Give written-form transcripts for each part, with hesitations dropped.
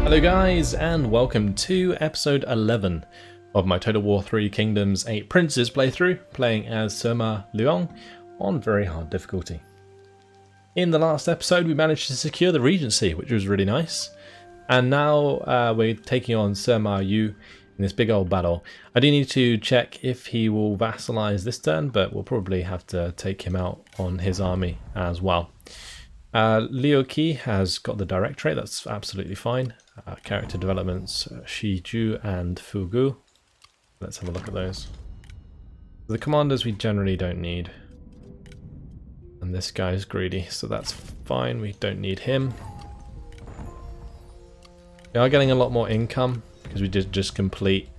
Hello guys, and welcome to episode 11 of my Total War 3 Kingdoms 8 Princes playthrough, playing as Sima Liang on very hard difficulty. In the last episode we managed to secure the Regency, which was really nice, and now we're taking on Sima Liang in this big old battle. I do need to check if he will vassalize this turn, but we'll probably have to take him out on his army as well. Liu Qi has got the direct trait, that's absolutely fine. Character developments, Shi Ju and Fu Gu. Let's have a look at those. The commanders we generally don't need. And this guy's greedy, so that's fine, we don't need him. We are getting a lot more income because we did just complete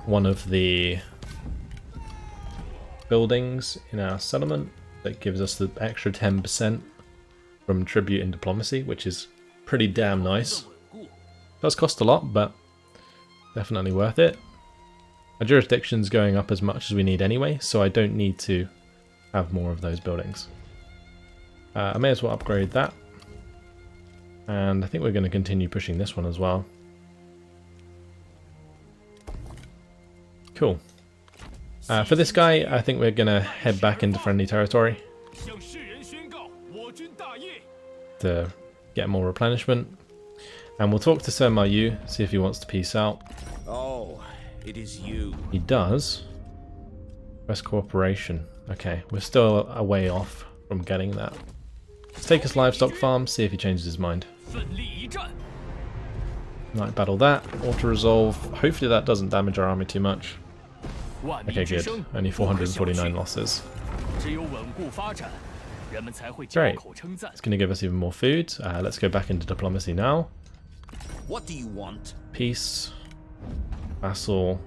one of the buildings in our settlement that gives us the extra 10% from tribute and diplomacy, which is pretty damn nice. Does cost a lot, but definitely worth it. Our jurisdiction's going up as much as we need anyway, so I don't need to have more of those buildings. I may as well upgrade that. And I think we're going to continue pushing this one as well. Cool. For this guy, I think we're going to head back into friendly territory to get more replenishment. And we'll talk to Sima Liang, see if he wants to peace out. Oh, it is you. He does. Request cooperation. Okay, we're still a way off from getting that. Let's take his livestock farm, see if he changes his mind. Might battle that. Auto-resolve. Hopefully that doesn't damage our army too much. Okay, good. Only 449 losses. Great. It's going to give us even more food. Let's go back into diplomacy now. What do you want? Peace. Vassal.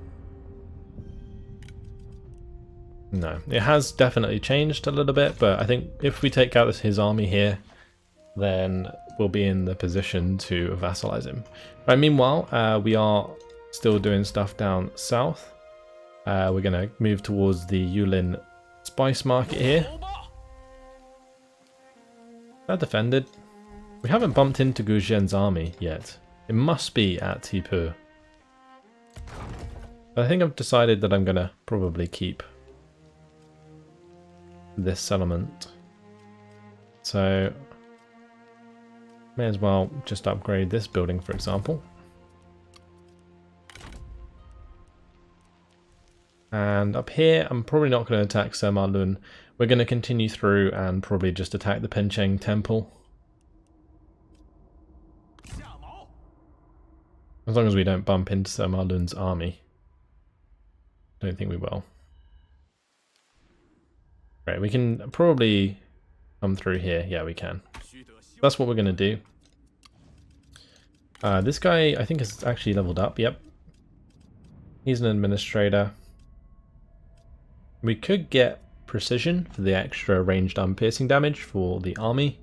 No, it has definitely changed a little bit, but I think if we take out his army here, then we'll be in the position to vassalize him. Right, meanwhile, we are still doing stuff down south. We're going to move towards the Yulin spice market here. That defended. We haven't bumped into Gu Zhen's army yet. It must be at Tipu. I think I've decided that I'm going to probably keep this settlement. So, may as well just upgrade this building, for example. And up here, I'm probably not going to attack Sima Liang. We're going to continue through and probably just attack the Pencheng Temple. As long as we don't bump into Sima Liang's army. Don't think we will. Right, we can probably come through here. Yeah, we can. That's what we're going to do. This guy, I think, is actually leveled up. Yep. He's an administrator. We could get precision for the extra ranged piercing damage for the army,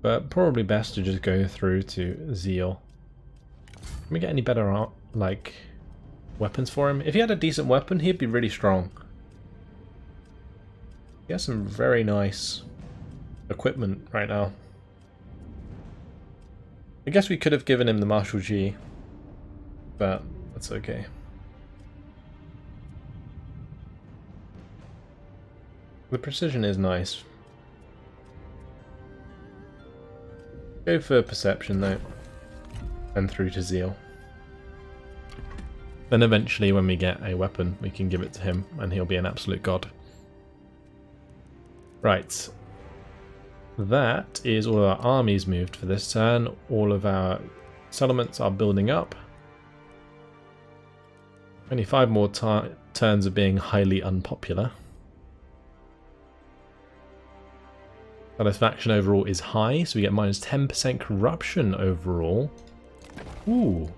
but probably best to just go through to Zeal. Can we get any better like weapons for him? If he had a decent weapon, he'd be really strong. He has some very nice equipment right now. I guess we could have given him the Marshal G, but that's okay. The precision is nice. Go for perception though, and through to Zeal. Then eventually when we get a weapon we can give it to him and he'll be an absolute god. Right. That is all our armies moved for this turn. All of our settlements are building up. Only 5 more turns of being highly unpopular. Satisfaction overall is high, so we get minus 10% corruption overall. Ooh,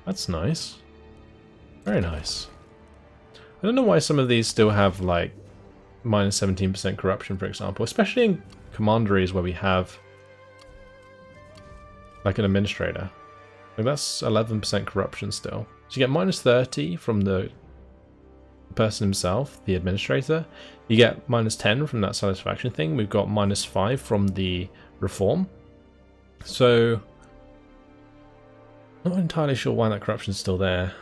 that's nice. Very nice. I don't know why some of these still have like minus 17% corruption, for example, especially in commanderies where we have like an administrator. Like that's 11% corruption still. So you get minus 30 from the person himself, the administrator. You get minus 10 from that satisfaction thing. We've got minus 5 from the reform. So Not entirely sure why that corruption's still there.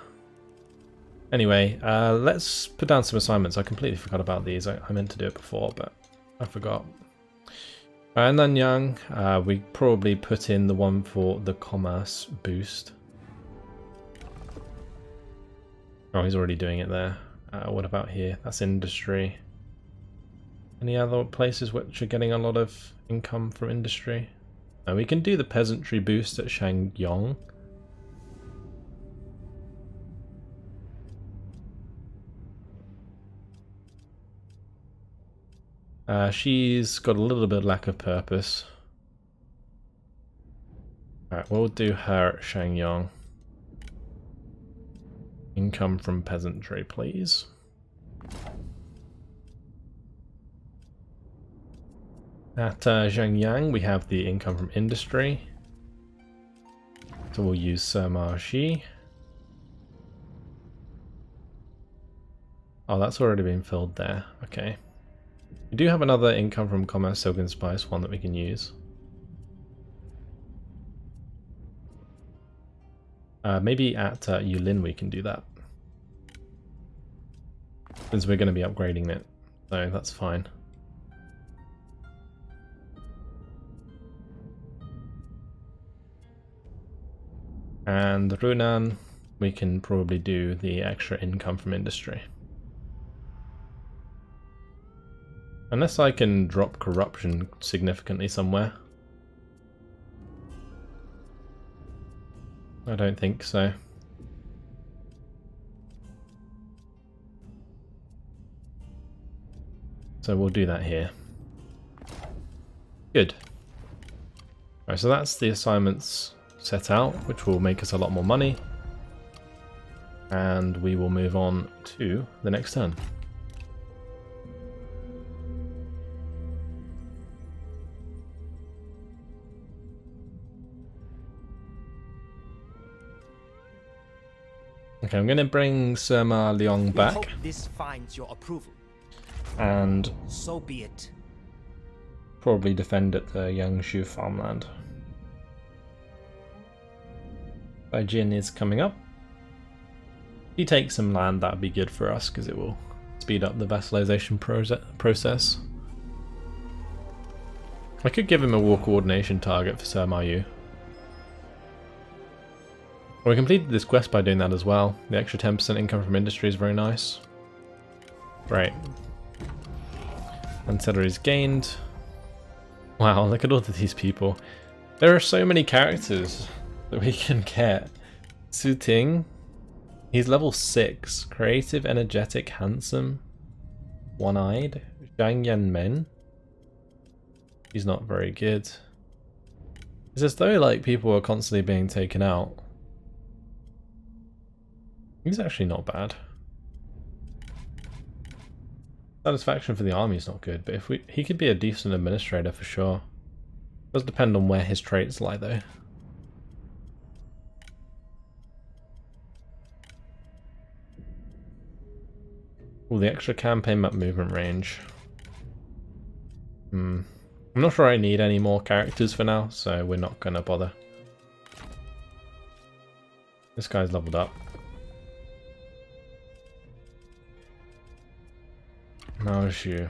Anyway, let's put down some assignments. I completely forgot about these. I meant to do it before, but I forgot. And then Yang, we probably put in the one for the commerce boost. Oh, he's already doing it there. What about here? That's industry. Any other places which are getting a lot of income from industry? We can do the peasantry boost at Shangyong. She's got a little bit of lack of purpose. Alright, we'll do her at Shangyong. Income from peasantry, please. At Zhangyang, we have the income from industry. So we'll use Sima Liang. Oh, that's already been filled there. Okay. We do have another income from commerce, silk and spice, one that we can use. Maybe at Yulin we can do that. Since we're going to be upgrading it. So that's fine. And Runan, we can probably do the extra income from industry. Unless I can drop corruption significantly somewhere. I don't think so. So we'll do that here. Good. Alright, so that's the assignments set out, which will make us a lot more money. And we will move on to the next turn. Okay, I'm going to bring Sima Liang back. Hope this finds your approval. And so be it. Probably defend at the Yangshu farmland. Baijin is coming up. If he takes some land, that would be good for us because it will speed up the vassalization process. I could give him a war coordination target for Sima Yu. We completed this quest by doing that as well. The extra 10% income from industry is very nice. Right. Ancillaries gained. Wow, look at all of these people. There are so many characters that we can get. Su Ting, he's level 6. Creative, energetic, handsome, one-eyed. Zhang Yanmen, he's not very good. It's as though like people are constantly being taken out. He's actually not bad. Satisfaction for the army is not good, but if he could be a decent administrator for sure. Does depend on where his traits lie though. All the extra campaign map movement range. I'm not sure I need any more characters for now, so we're not gonna bother. This guy's leveled up. Maoju.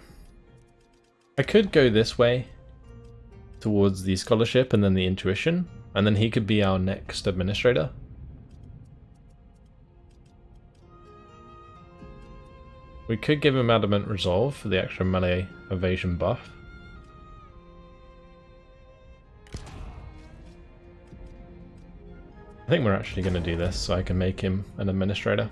I could go this way towards the scholarship and then the intuition, and then he could be our next administrator. We could give him adamant resolve for the extra melee evasion buff. I think we're actually going to do this so I can make him an administrator.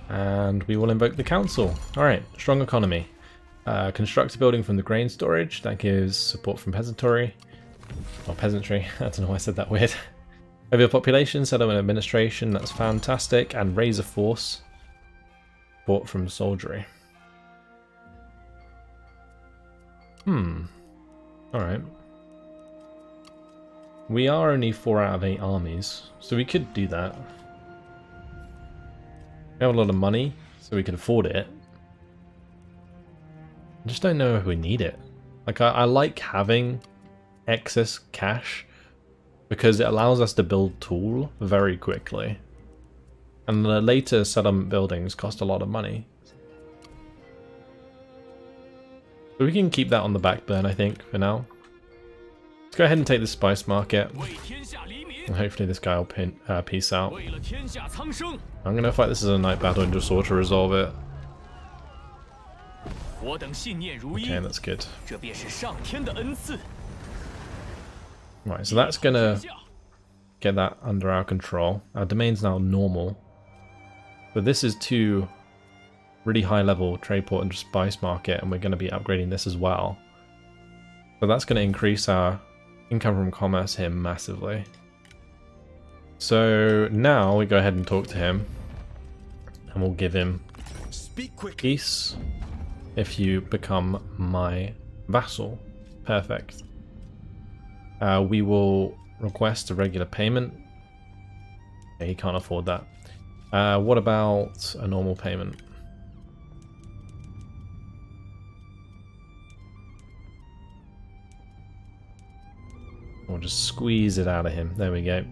And we will invoke the council. Alright, strong economy. Construct a building from the grain storage. That gives support from peasantry. Or peasantry. I don't know why I said that weird. Over population, settlement administration. That's fantastic. And raise a force. Support from soldiery. Alright. We are only 4 out of 8 armies. So we could do that. We have a lot of money, so we can afford it. I just don't know if we need it. Like, I like having excess cash because it allows us to build tool very quickly. And the later settlement buildings cost a lot of money. So we can keep that on the back burner, I think, for now. Let's go ahead and take the spice market. And hopefully this guy will peace out. I'm going to fight this as a night battle and just auto resolve it. Okay, that's good. Right, so that's going to get that under our control. Our domain's now normal. But this is two really high level trade port and spice market, and we're going to be upgrading this as well. So that's going to increase our income from commerce here massively. So now we go ahead and talk to him, and we'll give him peace if you become my vassal. Perfect. We will request a regular payment. Yeah, he can't afford that. What about a normal payment? We'll just squeeze it out of him. There we go.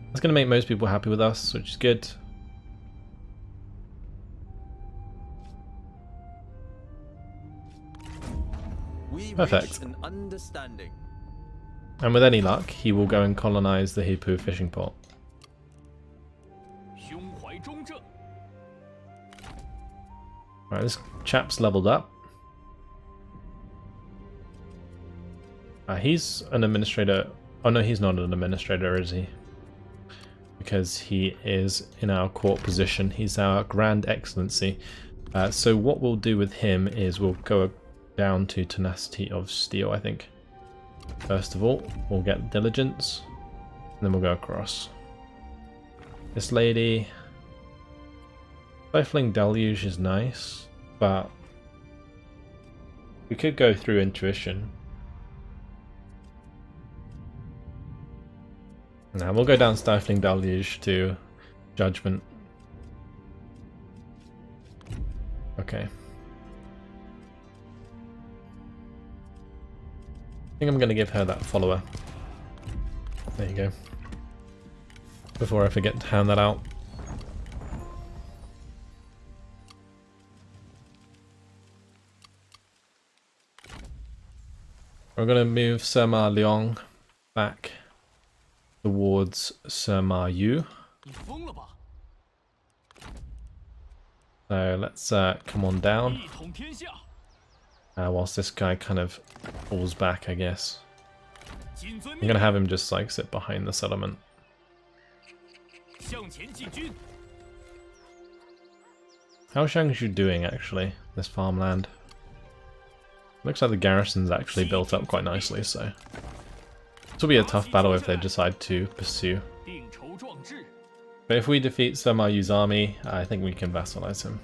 That's going to make most people happy with us, which is good. Perfect. And with any luck, he will go and colonize the Hipu fishing port. Right, this chap's leveled up. He's an administrator. Oh no, he's not an administrator, is he? Because he is in our court position. He's our Grand Excellency. So what we'll do with him is we'll go down to Tenacity of Steel, I think. First of all, we'll get Diligence, and then we'll go across. This lady... Stifling Deluge is nice, but we could go through Intuition. Now we'll go down Stifling Deluge to Judgment. Okay. I think I'm going to give her that follower. There you go. Before I forget to hand that out. We're going to move Sima Liang back towards Sima Yu. So let's come on down. Whilst this guy kind of falls back, I guess. I'm going to have him just like sit behind the settlement. How's Shangshu doing actually, this farmland? Looks like the garrison's actually built up quite nicely, so this will be a tough battle if they decide to pursue. But if we defeat Sima Yu's army, I think we can vassalize him.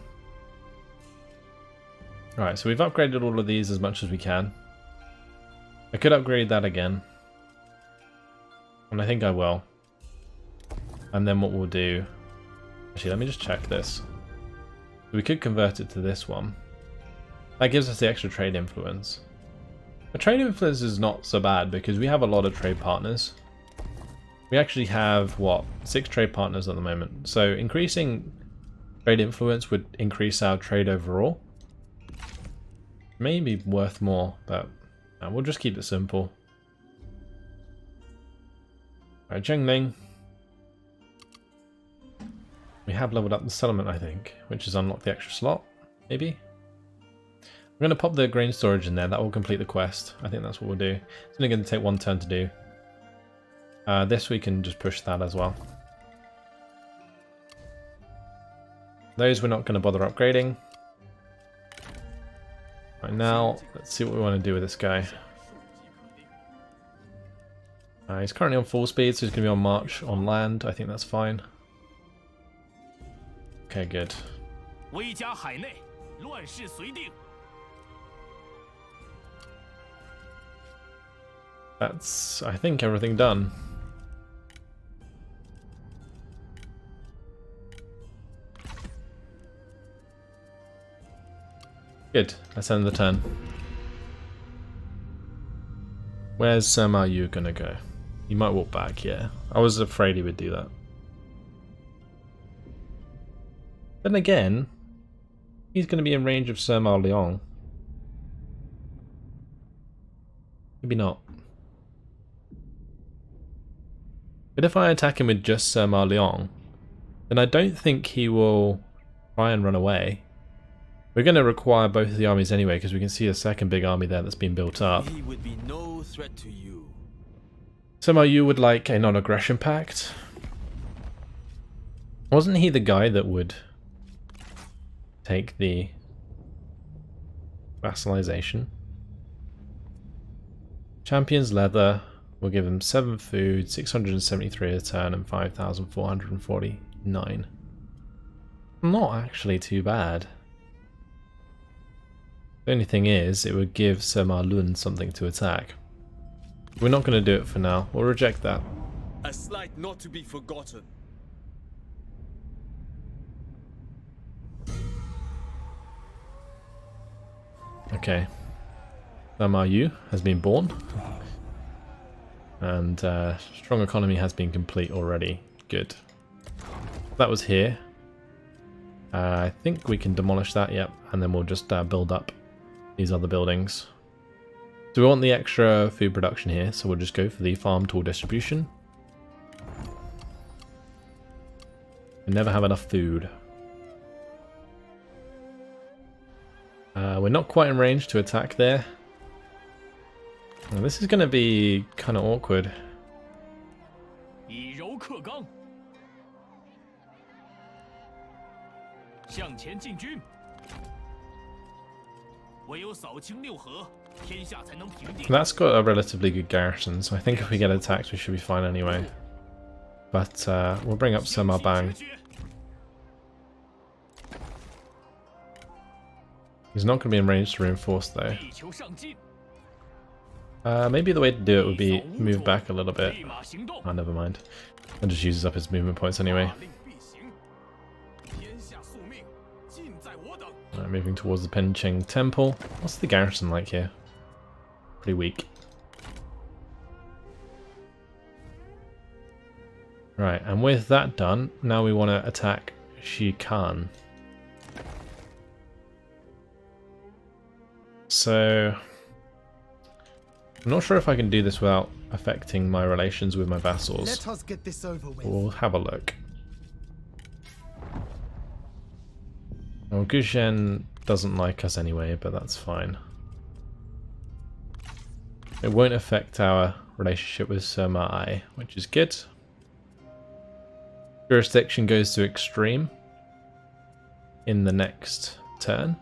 Alright, so we've upgraded all of these as much as we can. I could upgrade that again. And I think I will. And then what we'll do... Actually, let me just check this. We could convert it to this one. That gives us the extra trade influence. The trade influence is not so bad because we have a lot of trade partners. We actually have, what, 6 trade partners at the moment. So increasing trade influence would increase our trade overall. Maybe worth more, but we'll just keep it simple. Alright, Zhengling. We have leveled up the settlement, I think, which has unlocked the extra slot, maybe? I'm going to pop the grain storage in there, that will complete the quest. I think that's what we'll do. It's only going to take 1 turn to do. This we can just push that as well. Those we're not going to bother upgrading. Right now, let's see what we want to do with this guy. He's currently on full speed, so he's going to be on march on land. I think that's fine. Okay, good. That's, I think, everything done. Good, let's end the turn. Where's Sima Liang gonna go? He might walk back, yeah. I was afraid he would do that. Then again, he's gonna be in range of Sima Liang. Maybe not. But if I attack him with just Sima Liang, then I don't think he will try and run away. We're going to require both of the armies anyway, because we can see a second big army there that's been built up. He would be no threat to you. Sima Liang would like a non-aggression pact. Wasn't he the guy that would take the vassalization? Champion's leather. We'll give him 7 food, 673 a turn, and 5,449. Not actually too bad. The only thing is, it would give Sima Liang something to attack. We're not going to do it for now. We'll reject that. A slight not to be forgotten. Okay. Sima Liang has been born. And strong economy has been complete already. Good. That was here. I think we can demolish that, yep. And then we'll just build up these other buildings. So we want the extra food production here, so we'll just go for the farm tool distribution. We never have enough food. We're not quite in range to attack there. Well, this is going to be kind of awkward. That's got a relatively good garrison, so I think if we get attacked we should be fine anyway. But we'll bring up Sima Liang. He's not going to be in range to reinforce though. Maybe the way to do it would be move back a little bit. Oh, never mind. That just uses up his movement points anyway. Right, moving towards the Pencheng Temple. What's the garrison like here? Pretty weak. Right, and with that done, now we want to attack Xikan. So I'm not sure if I can do this without affecting my relations with my vassals. Let us get this over with. We'll have a look. Well, Guzhen doesn't like us anyway, but that's fine. It won't affect our relationship with Sima Liang, which is good. Jurisdiction goes to extreme in the next turn.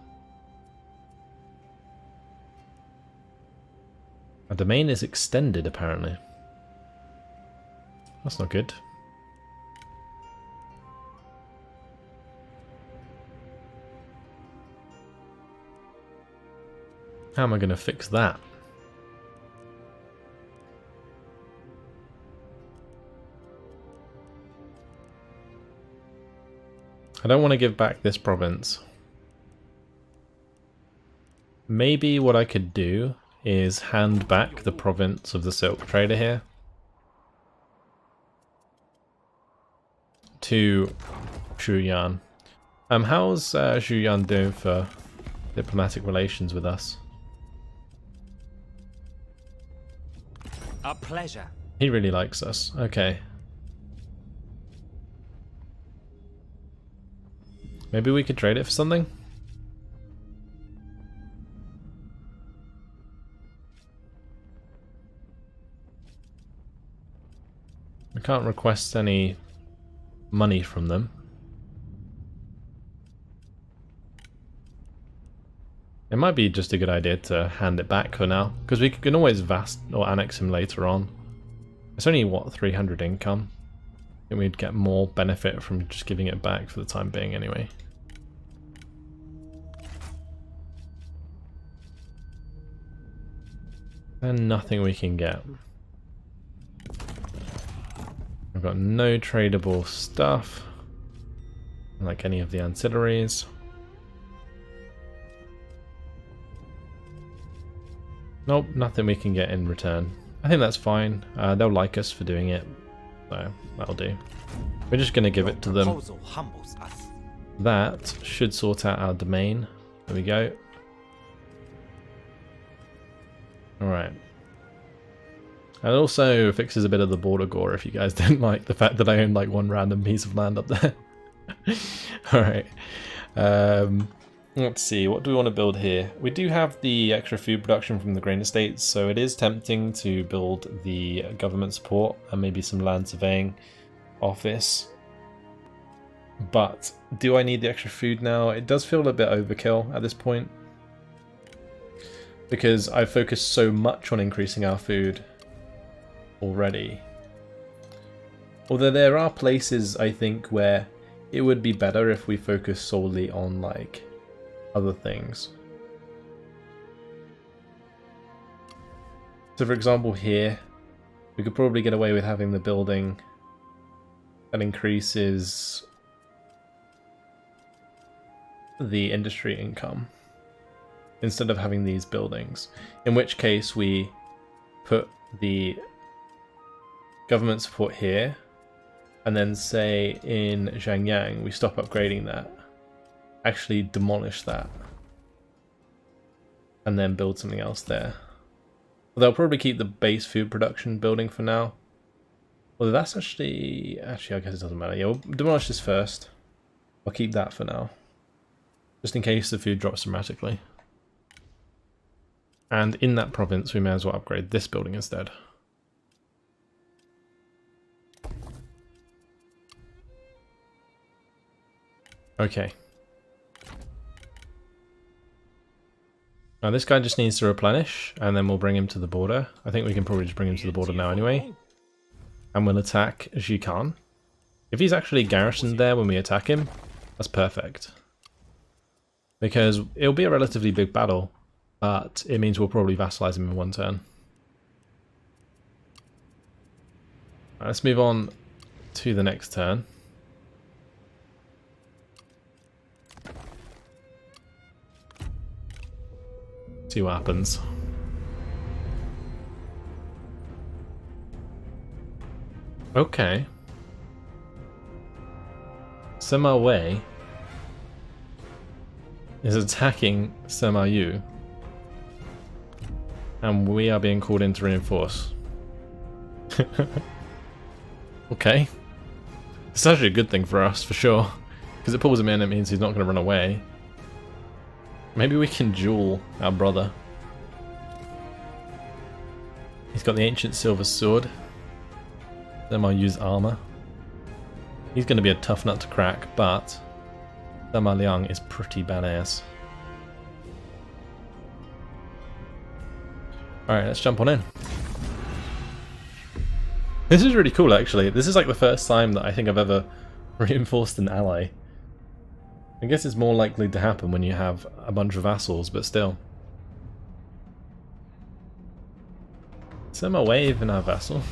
Our domain is extended, apparently. That's not good. How am I going to fix that? I don't want to give back this province. Maybe what I could do is hand back the province of the Silk Trader here to Shuyan. How's Shuyan doing for diplomatic relations with us? A pleasure. He really likes us. Okay. Maybe we could trade it for something? I can't request any money from them. It might be just a good idea to hand it back for now, because we can always vast or annex him later on. It's only, what, 300 income? I think we'd get more benefit from just giving it back for the time being anyway. And nothing we can get. I've got no tradable stuff, like any of the ancillaries. Nope, nothing we can get in return. I think that's fine. They'll like us for doing it, so that'll do. We're just going to give it to them. Proposal humbles us. That should sort out our domain. There we go. Alright. And also fixes a bit of the border gore if you guys didn't like the fact that I own like one random piece of land up there. Alright. Let's see, what do we want to build here? We do have the extra food production from the grain estates, so it is tempting to build the government support and maybe some land surveying office. But do I need the extra food now? It does feel a bit overkill at this point, because I've focused so much on increasing our food already. Although there are places, I think, where it would be better if we focus solely on like other things. So for example here, we could probably get away with having the building that increases the industry income instead of having these buildings, in which case we put the government support here, and then say in Zhangyang we stop upgrading that, actually demolish that, and then build something else there. They'll probably keep the base food production building for now. Although that's actually I guess it doesn't matter. Yeah, we'll demolish this first. I'll keep that for now, just in case the food drops dramatically. And in that province we may as well upgrade this building instead. Okay. Now this guy just needs to replenish, and then we'll bring him to the border. I think we can probably just bring him to the border now anyway. And we'll attack Vulcan. If he's actually garrisoned there when we attack him, that's perfect. Because it'll be a relatively big battle, but it means we'll probably vassalize him in one turn. Right, let's move on to the next turn. See what happens. Okay. Sima Wei is attacking Sima Yu, and we are being called in to reinforce. Okay. It's actually a good thing for us, for sure, because it pulls him in. It means he's not going to run away. Maybe we can duel our brother. He's got the ancient silver sword. Then I'll use armor. He's going to be a tough nut to crack, but Sima Liang is pretty badass. Alright, let's jump on in. This is really cool, actually. This is like the first time that I think I've ever reinforced an ally. I guess it's more likely to happen when you have a bunch of vassals, but still. Sima Wei even our vassal?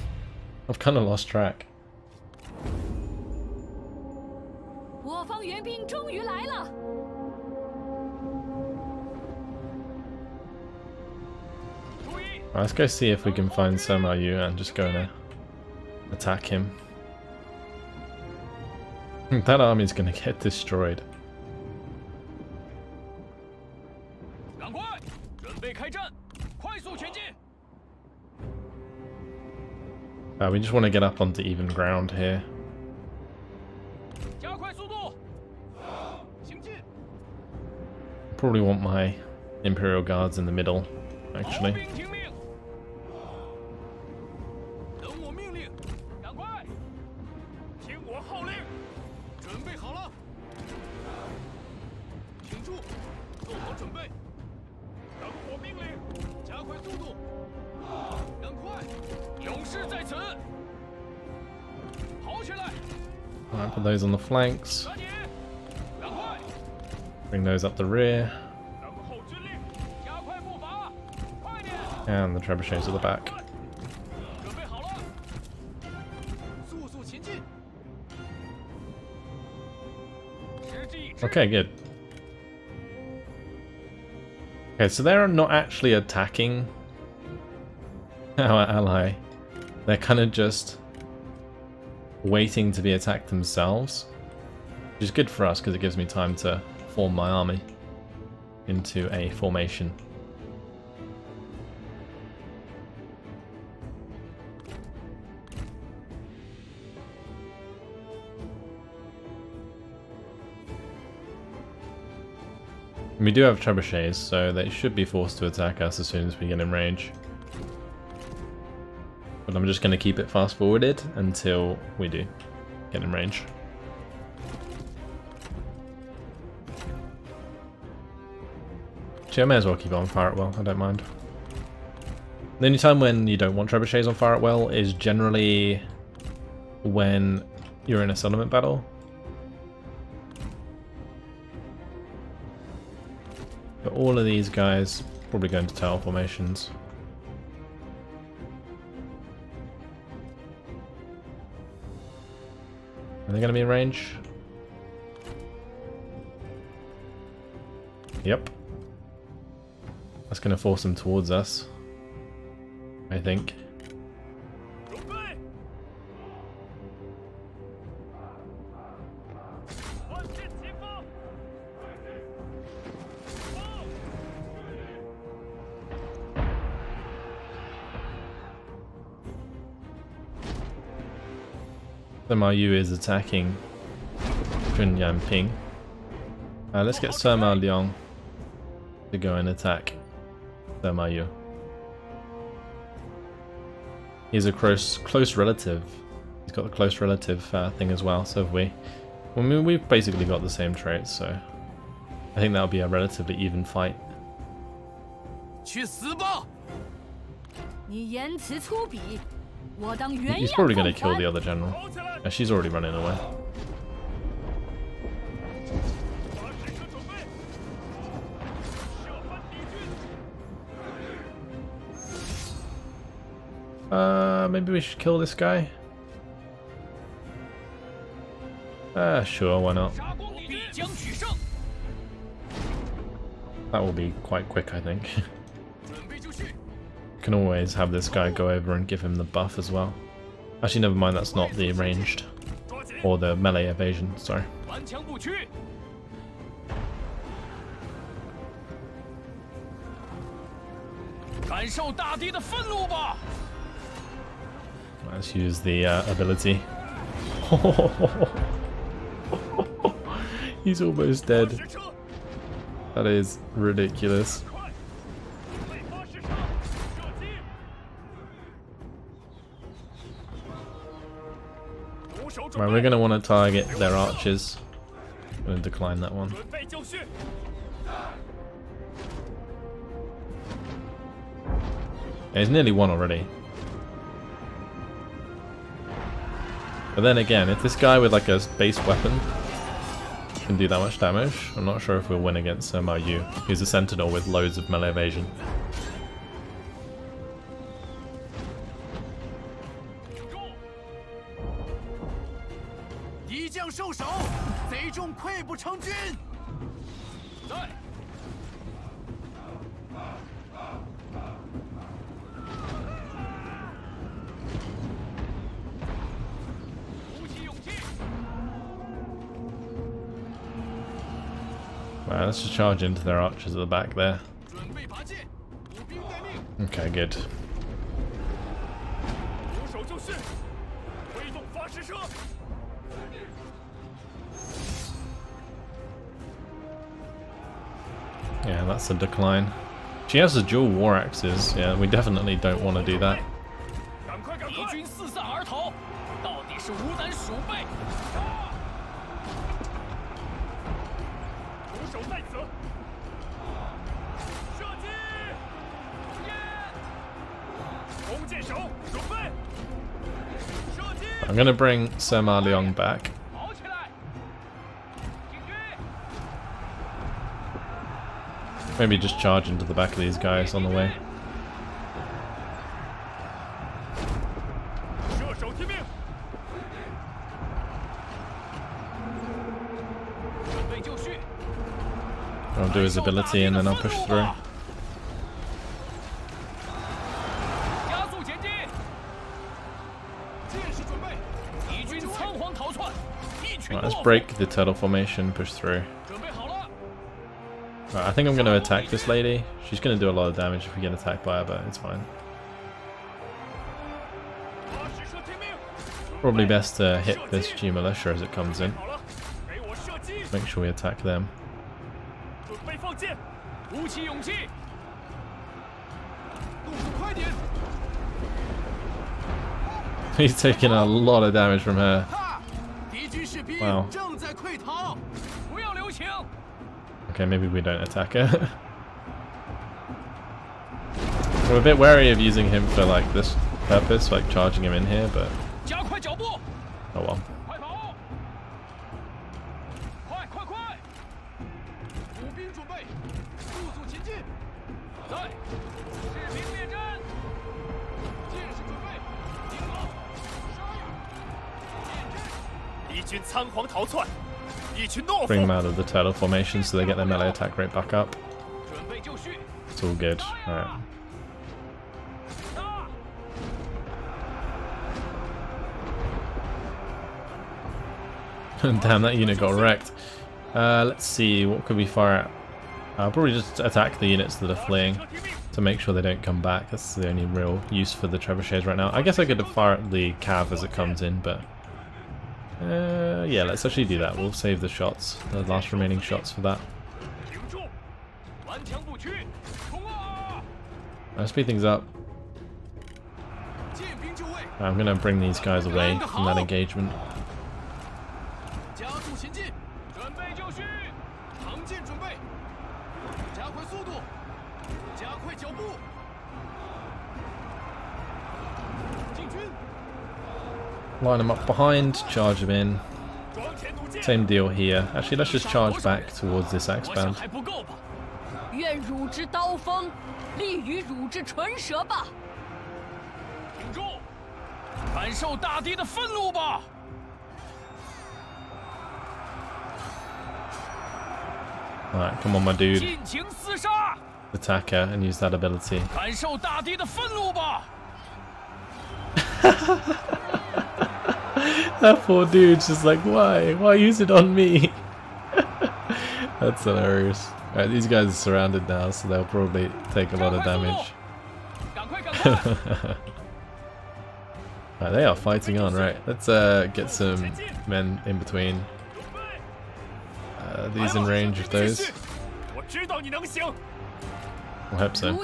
I've kind of lost track. Right, let's go see if we can find Sima Yu and just go and attack him. That army's gonna get destroyed. We just want to get up onto even ground here. Probably want my Imperial Guards in the middle, actually. Alright, put those on the flanks. Bring those up the rear. And the trebuchets at the back. Okay, good. Okay, so they're not actually attacking our ally, they're kind of just waiting to be attacked themselves, which is good for us because it gives me time to form my army into a formation. We do have trebuchets, so they should be forced to attack us as soon as we get in range. But I'm just going to keep it fast forwarded until we do get in range. Actually, I may as well keep it on fire at will, I don't mind. The only time when you don't want trebuchets on fire at will is generally when you're in a settlement battle. But all of these guys probably go into tower formations. Are they going to be in range? Yep. That's going to force them towards us, I think. Sima Yu is attacking Junyan Ping. Let's get Sima Liang to go and attack Sima Yu. He's a close relative. He's got the close relative thing as well, so have we. I mean, we've basically got the same traits, so I think that'll be a relatively even fight. He's probably going to kill the other general. She's already running away. Maybe we should kill this guy. Sure, why not? That will be quite quick, I think. Can always have this guy go over and give him the buff as well. Actually, never mind, that's not the ranged or the melee evasion, sorry. Let's use the ability. He's almost dead. That is ridiculous. Right, we're going to want to target their archers. I'm going to decline that one. Yeah, he's nearly won already. But then again, if this guy with like a base weapon can do that much damage, I'm not sure if we'll win against Sima Yu. He's a sentinel with loads of melee evasion. Right, let's just charge into their archers at the back there. Okay, good. Yeah, that's a decline. She has the dual war axes. Yeah, we definitely don't want to do that. I'm gonna bring Sima Liang back. Maybe just charge into the back of these guys on the way. I'll do his ability and then I'll push through. Right, let's break the turtle formation, push through. Right, I think I'm going to attack this lady. She's going to do a lot of damage if we get attacked by her, but it's fine. Probably best to hit this G militia as it comes in. Make sure we attack them. He's taking a lot of damage from her. Wow. Okay, maybe we don't attack her. We're a bit wary of using him for like this purpose, like charging him in here, but oh well. Bring them out of the turtle formation so they get their melee attack rate back up. It's all good. Alright. Damn, that unit got wrecked. Let's see, what could we fire at? I'll probably just attack the units that are fleeing to make sure they don't come back. That's the only real use for the trebuchets right now. I guess I could fire at the cav as it comes in, but yeah, let's actually do that. We'll save the shots, the last remaining shots for that. I'll speed things up. I'm going to bring these guys away from that engagement. Line them up behind, charge them in. Same deal here. Actually, let's just charge back towards this axe band. Alright, come on my dude. Attack her and use that ability. That poor dude's just like, why? Why use it on me? That's hilarious. Alright, these guys are surrounded now, so they'll probably take a lot of damage. Right, they are fighting on, right. Let's get some men in between. These in range of those. I hope so.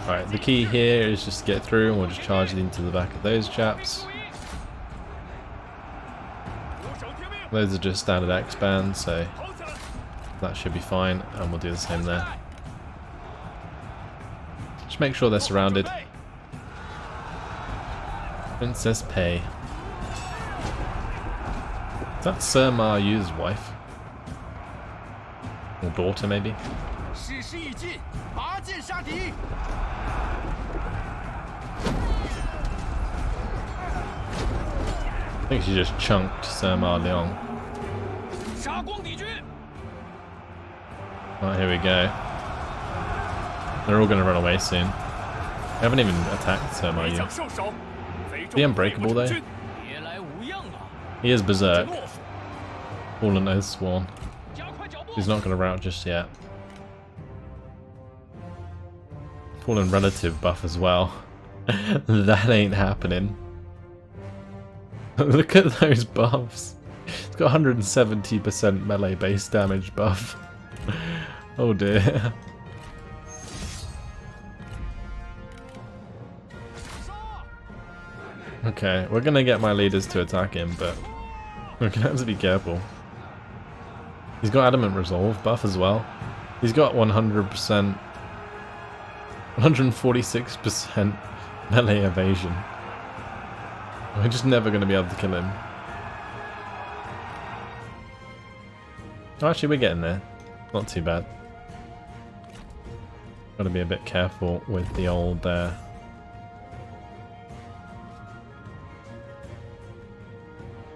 Alright, the key here is just to get through and we'll just charge into the back of those chaps. Those are just standard X bands, so that should be fine, and we'll do the same there. Just make sure they're surrounded. Princess Pei. Is that Sir Ma Yu's wife? Or daughter, maybe? I think she just chunked Sima Liang. Right, here we go. They're all going to run away soon. I haven't even attacked Sima Liang. Is he unbreakable though? He is berserk. Fallen Oath Sworn. He's not going to rout just yet. Fallen relative buff as well. That ain't happening. Look at those buffs. It's got 170% melee base damage buff. Oh dear. Okay, we're gonna get my leaders to attack him, but we're gonna have to be careful. He's got adamant resolve buff as well. He's got 100%, 146% melee evasion. We're just never going to be able to kill him. Oh, actually, we're getting there. Not too bad. Got to be a bit careful with the old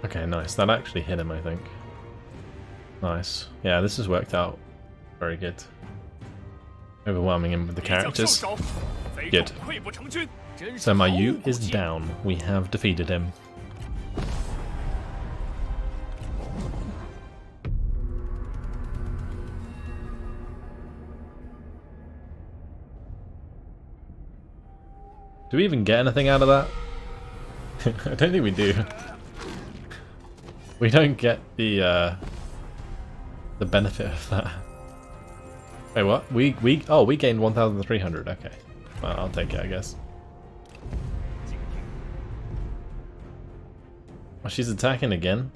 Okay, nice. That actually hit him, I think. Nice. Yeah, this has worked out very good. Overwhelming him with the characters. Good. Sima Yu is down. We have defeated him. Do we even get anything out of that? I don't think we do. We don't get the benefit of that. Wait, what? We gained 1,300. Okay, well, I'll take it, I guess. Oh, she's attacking again.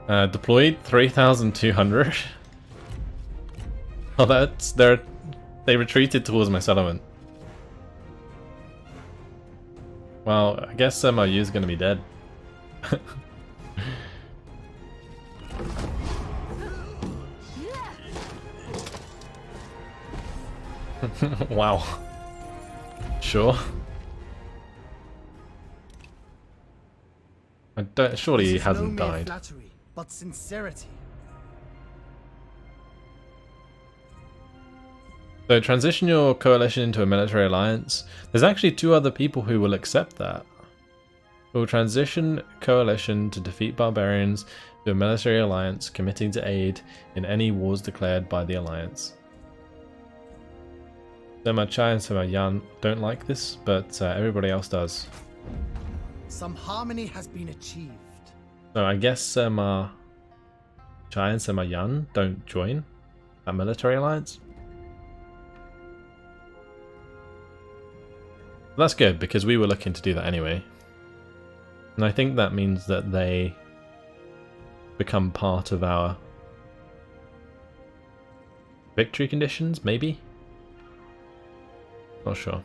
Deployed 3,200. Oh, they retreated towards my settlement. Well, I guess Sima Yu is going to be dead. Wow. Sure. Surely he hasn't died. Flattery, but sincerity. So transition your coalition into a military alliance. There's actually 2 other people who will accept that. We'll transition coalition to defeat barbarians to a military alliance, committing to aid in any wars declared by the alliance. Sima Chai and Sima Yan don't like this, but everybody else does. Some harmony has been achieved. So I guess Sima Chai and Sima Yan don't join that military alliance. That's good, because we were looking to do that anyway. And I think that means that they become part of our victory conditions, maybe? Not sure.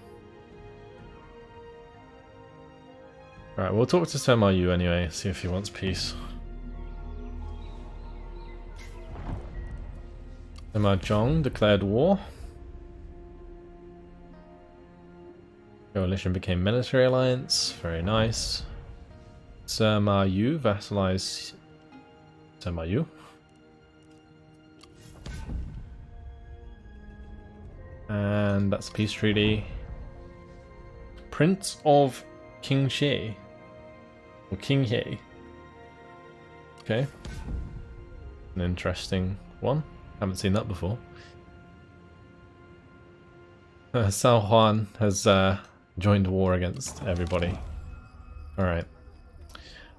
Alright, we'll talk to Sima Yu anyway, see if he wants peace. Sima Zhong declared war. Coalition became military alliance, very nice. Sima Yu vassalized Sima Yu. And that's a peace treaty. Prince of Qingxie. Or Qinghe. Okay. An interesting one. Haven't seen that before. Sao Huan has joined war against everybody. Alright.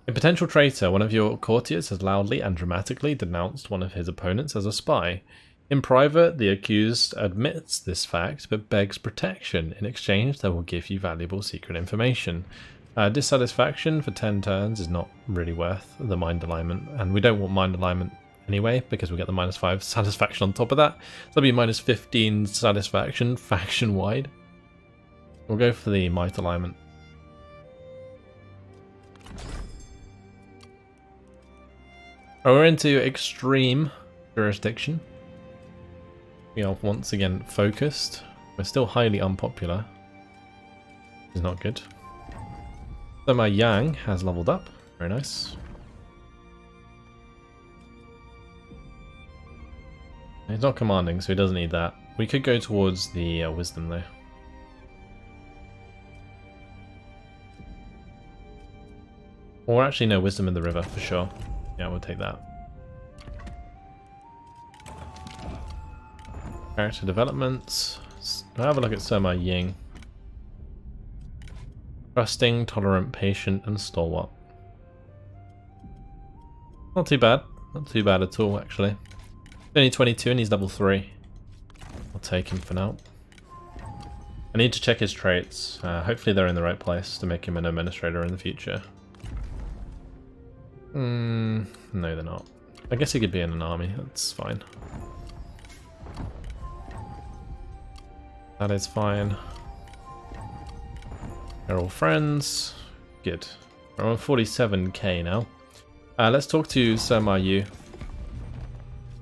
A potential traitor, one of your courtiers has loudly and dramatically denounced one of his opponents as a spy. In private, the accused admits this fact, but begs protection. In exchange, they will give you valuable secret information. Dissatisfaction for 10 turns is not really worth the mind alignment, and we don't want mind alignment anyway, because we get the -5 satisfaction on top of that. So that'll be -15 satisfaction faction-wide. We'll go for the might alignment. Oh, we're into extreme jurisdiction. We are once again focused. We're still highly unpopular, which is not good. Sima Yang has leveled up. Very nice. He's not commanding, so he doesn't need that. We could go towards the wisdom though. Or actually no, wisdom in the river for sure. Yeah, we'll take that. Character development. We'll have a look at Sima Ying. Trusting, tolerant, patient, and stalwart. Not too bad. Not too bad at all, actually. Only 22 and he's level 3. I'll take him for now. I need to check his traits. Hopefully they're in the right place to make him an administrator in the future. No, they're not. I guess he could be in an army. That's fine. That is fine. They're all friends. Good. We're on 47k now. Let's talk to Sima Yu.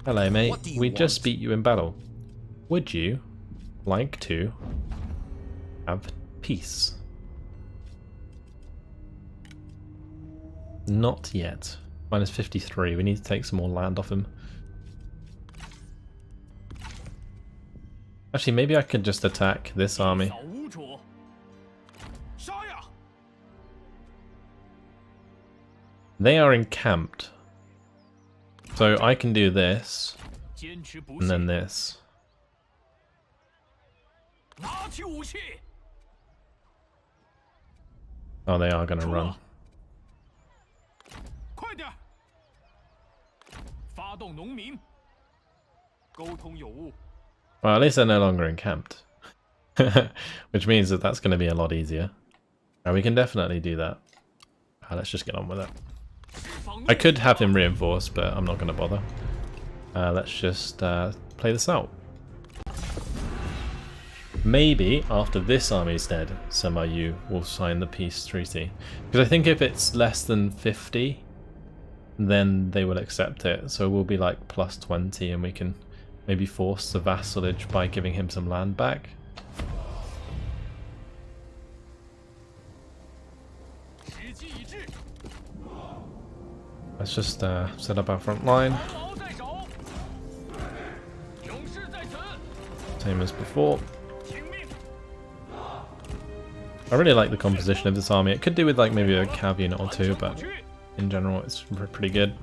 Hello, mate. We just beat you in battle. Would you like to have peace? Not yet. -53. We need to take some more land off him. Actually, maybe I could just attack this army. They are encamped. So I can do this, and then this. Oh, they are going to run. Well, at least they're no longer encamped. Which means that that's going to be a lot easier. And we can definitely do that. Let's just get on with it. I could have him reinforced, but I'm not going to bother. Let's just play this out. Maybe after this army's dead, Sima Liang will sign the peace treaty. Because I think if it's less than 50, then they will accept it. So we'll be like plus 20 and we can maybe force the vassalage by giving him some land back. Let's just set up our front line. Same as before. I really like the composition of this army. It could do with like maybe a cav unit or two, but in general it's pretty good.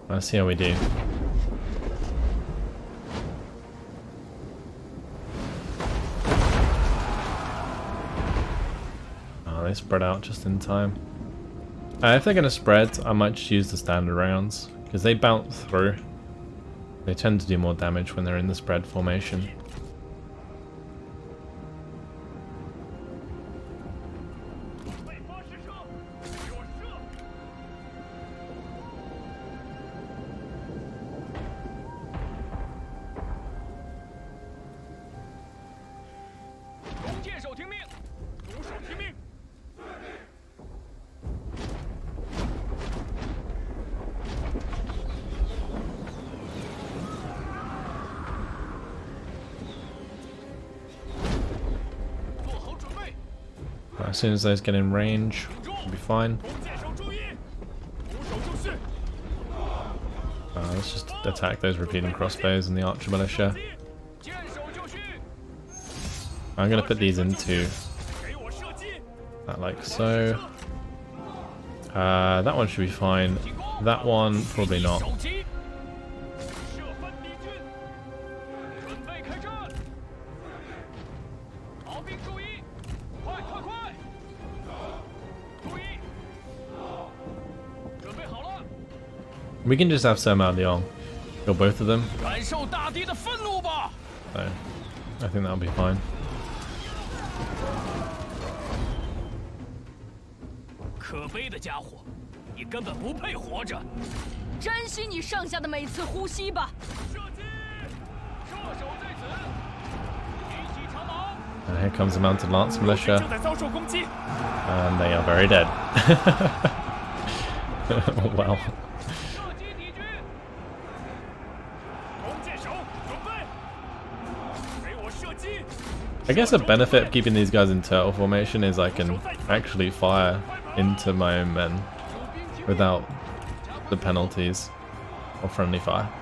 Let's see how we do. Oh, they spread out just in time. If they're going to spread, I might just use the standard rounds, because they bounce through. They tend to do more damage when they're in the spread formation. As soon as those get in range, we'll be fine. Let's just attack those repeating crossbows and the archer militia. I'm going to put these into that like so. That one should be fine. That one, probably not. We can just have Sima Liang kill both of them. So, I think that'll be fine. Here comes the mounted lance militia. And they are very dead. Oh, wow. I guess a benefit of keeping these guys in turtle formation is I can actually fire into my own men without the penalties of friendly fire.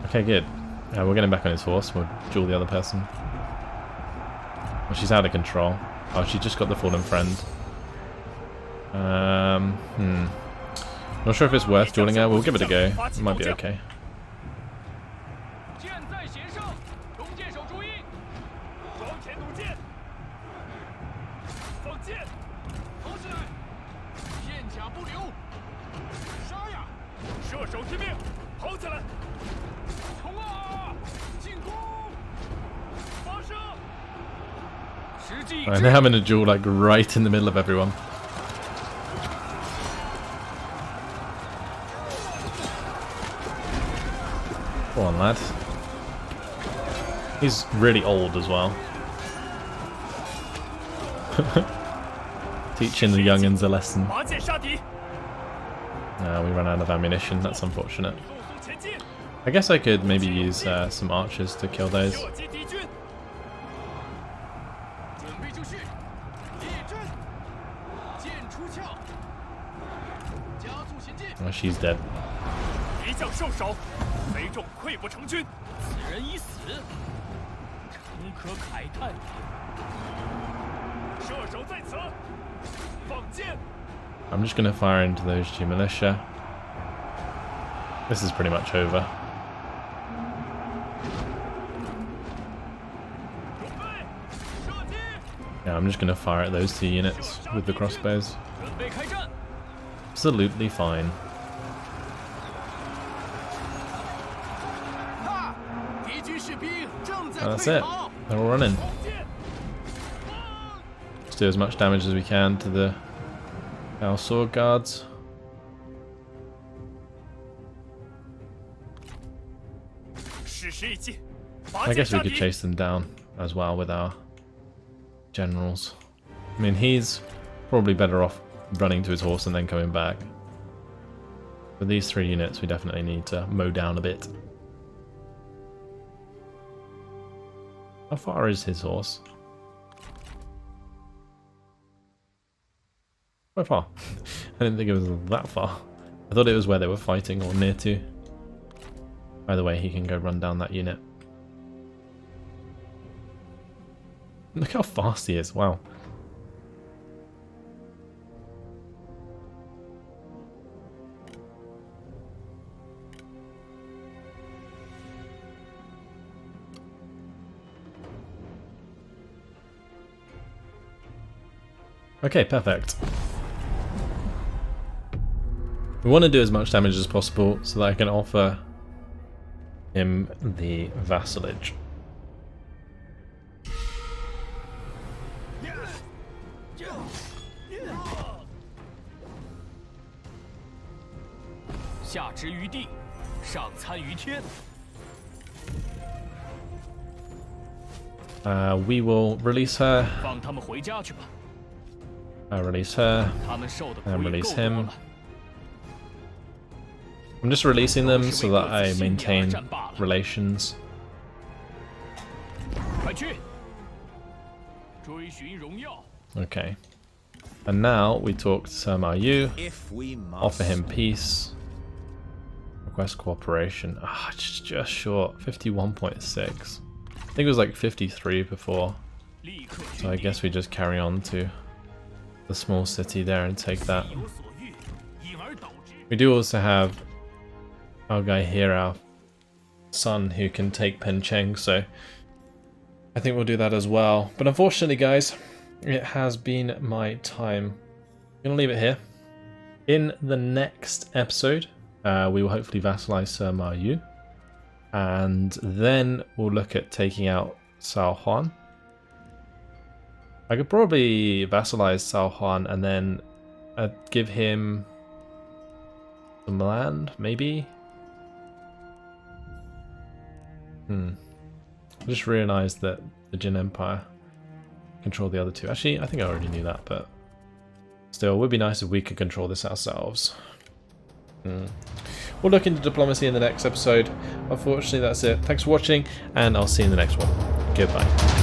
Okay, good. We'll get him back on his horse. We'll duel the other person. Well, she's out of control. Oh, she just got the fallen friend. Not sure if it's worth dueling her. We'll give it a go. It might be okay. And they're having a duel like right in the middle of everyone. Go on, lad. He's really old as well. Teaching the youngins a lesson. We ran out of ammunition, that's unfortunate. I guess I could maybe use some archers to kill those. Oh, she's dead. I'm just gonna fire into those G militia. This is pretty much over. Yeah, I'm just gonna fire at those 2 units with the crossbows. Absolutely fine. That's it. They're all running. Let's do as much damage as we can to our sword guards. I guess we could chase them down as well with our generals. I mean, he's probably better off running to his horse and then coming back. For these 3 units, we definitely need to mow down a bit. How far is his horse? Quite far. I didn't think it was that far. I thought it was where they were fighting or near to. Either way, he can go run down that unit. Look how fast he is, wow. Okay, perfect. We want to do as much damage as possible so that I can offer him the vassalage. We will release her. Release her, and release him. I'm just releasing them so that I maintain relations. Okay. And now we talk to Sima Liang, offer him peace, request cooperation. It's just short, 51.6. I think it was like 53 before. So I guess we just carry on to the small city there and take that. We do also have our guy here, our son, who can take Pencheng, so I think we'll do that as well. But unfortunately, guys, it has been my time. I'm gonna leave it here. In the next episode, we will hopefully vassalize Sima Liang, and then we'll look at taking out Cao Huan. I could probably vassalize Cao Huan and then give him some land, maybe? I just realized that the Jin Empire control the other 2. Actually, I think I already knew that, but still, it would be nice if we could control this ourselves. We'll look into diplomacy in the next episode. Unfortunately, that's it. Thanks for watching, and I'll see you in the next one. Goodbye.